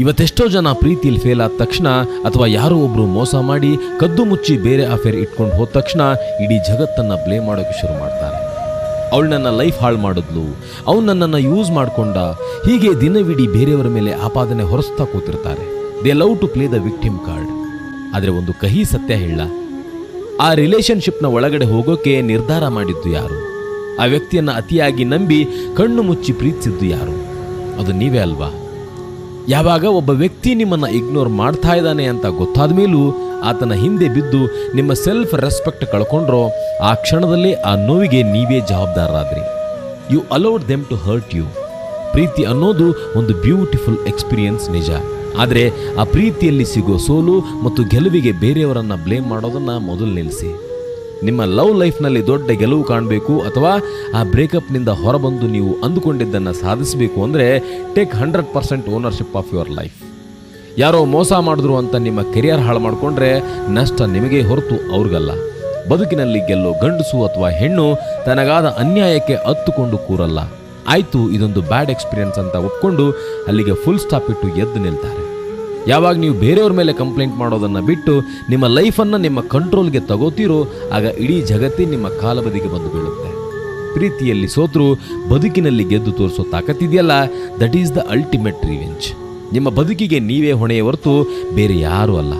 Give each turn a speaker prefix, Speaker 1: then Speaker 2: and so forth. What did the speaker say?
Speaker 1: ಇವತ್ತೆಷ್ಟೋ ಜನ ಪ್ರೀತಿಯಲ್ಲಿ ಫೇಲ್ ಆದ ತಕ್ಷಣ ಅಥವಾ ಯಾರೋ ಒಬ್ರು ಮೋಸ ಮಾಡಿ ಕದ್ದು ಮುಚ್ಚಿ ಬೇರೆ ಅಫೇರ್ ಇಟ್ಕೊಂಡು ಹೋದ ತಕ್ಷಣ ಇಡೀ ಜಗತ್ತನ್ನು ಬ್ಲೇಮ್ ಮಾಡೋಕೆ ಶುರು ಮಾಡ್ತಾರೆ. ಅವಳು ನನ್ನ ಲೈಫ್ ಹಾಳು ಮಾಡಿದ್ಲು, ಅವನು ನನ್ನನ್ನು ಯೂಸ್ ಮಾಡಿಕೊಂಡ, ಹೀಗೆ ದಿನವಿಡೀ ಬೇರೆಯವರ ಮೇಲೆ ಆಪಾದನೆ ಹೊರಸ್ತಾ ಕೂತಿರ್ತಾರೆ. They love to play the victim card. ಆದರೆ ಒಂದು ಕಹಿ ಸತ್ಯ ಹೇಳ, ಆ ರಿಲೇಷನ್ಶಿಪ್ನ ಒಳಗಡೆ ಹೋಗೋಕೆ ನಿರ್ಧಾರ ಮಾಡಿದ್ದು ಯಾರು? ಆ ವ್ಯಕ್ತಿಯನ್ನು ಅತಿಯಾಗಿ ನಂಬಿ ಕಣ್ಣು ಮುಚ್ಚಿ ಪ್ರೀತಿಸಿದ್ದು ಯಾರು? ಅದು ನೀವೇ ಅಲ್ವಾ? ಯಾವಾಗ ಒಬ್ಬ ವ್ಯಕ್ತಿ ನಿಮ್ಮನ್ನು ಇಗ್ನೋರ್ ಮಾಡ್ತಾ ಇದ್ದಾನೆ ಅಂತ ಗೊತ್ತಾದ ಮೇಲೂ ಆತನ ಹಿಂದೆ ಬಿದ್ದು ನಿಮ್ಮ ಸೆಲ್ಫ್ ರೆಸ್ಪೆಕ್ಟ್ ಕಳ್ಕೊಂಡ್ರೋ ಆ ಕ್ಷಣದಲ್ಲೇ ಆ ನೋವಿಗೆ ನೀವೇ ಜವಾಬ್ದಾರರಾದ್ರಿ. You allowed them to hurt you. ಪ್ರೀತಿ ಅನ್ನೋದು ಒಂದು ಬ್ಯೂಟಿಫುಲ್ ಎಕ್ಸ್ಪೀರಿಯನ್ಸ್ ನಿಜ. ಆದರೆ ಆ ಪ್ರೀತಿಯಲ್ಲಿ ಸಿಗೋ ಸೋಲು ಮತ್ತು ಗೆಲುವಿಗೆ ಬೇರೆಯವರನ್ನು ಬ್ಲೇಮ್ ಮಾಡೋದನ್ನು ಮೊದಲು ನಿಲ್ಲಿಸಿ. ನಿಮ್ಮ ಲವ್ ಲೈಫ್ನಲ್ಲಿ ದೊಡ್ಡ ಗೆಲುವು ಕಾಣಬೇಕು ಅಥವಾ ಆ ಬ್ರೇಕಪ್ನಿಂದ ಹೊರಬಂದು ನೀವು ಅಂದುಕೊಂಡಿದ್ದನ್ನು ಸಾಧಿಸಬೇಕು ಅಂದರೆ take 100% ownership of your life. ಯಾರೋ ಮೋಸ ಮಾಡಿದ್ರು ಅಂತ ನಿಮ್ಮ ಕೆರಿಯರ್ ಹಾಳು ಮಾಡಿಕೊಂಡ್ರೆ ನಷ್ಟ ನಿಮಗೆ ಹೊರತು ಅವ್ರಿಗಲ್ಲ. ಬದುಕಿನಲ್ಲಿ ಗೆಲ್ಲೋ ಗಂಡಸು ಅಥವಾ ಹೆಣ್ಣು ತನಗಾದ ಅನ್ಯಾಯಕ್ಕೆ ಹತ್ತುಕೊಂಡು ಕೂರಲ್ಲ. ಆಯಿತು ಇದೊಂದು ಬ್ಯಾಡ್ ಎಕ್ಸ್ಪೀರಿಯನ್ಸ್ ಅಂತ ಒಪ್ಕೊಂಡು ಅಲ್ಲಿಗೆ ಫುಲ್ ಸ್ಟಾಪ್ ಇಟ್ಟು ಎದ್ದು ನಿಲ್ತಾರೆ. ಯಾವಾಗ ನೀವು ಬೇರೆಯವ್ರ ಮೇಲೆ ಕಂಪ್ಲೇಂಟ್ ಮಾಡೋದನ್ನು ಬಿಟ್ಟು ನಿಮ್ಮ ಲೈಫನ್ನು ನಿಮ್ಮ ಕಂಟ್ರೋಲ್ಗೆ ತಗೋತೀರೋ ಆಗ ಇಡೀ ಜಗತ್ತೇ ನಿಮ್ಮ ಕಾಲಬದಿಗೆ ಬಂದು ಬೀಳುತ್ತೆ. ಪ್ರೀತಿಯಲ್ಲಿ ಸೋತರೂ ಬದುಕಿನಲ್ಲಿ ಗೆದ್ದು ತೋರಿಸೋ ತಾಕತ್ತಿದೆಯಲ್ಲ, that is the ultimate revenge. ನಿಮ್ಮ ಬದುಕಿಗೆ ನೀವೇ ಹೊಣೆಯ ಹೊರತು ಬೇರೆ ಯಾರೂ ಅಲ್ಲ.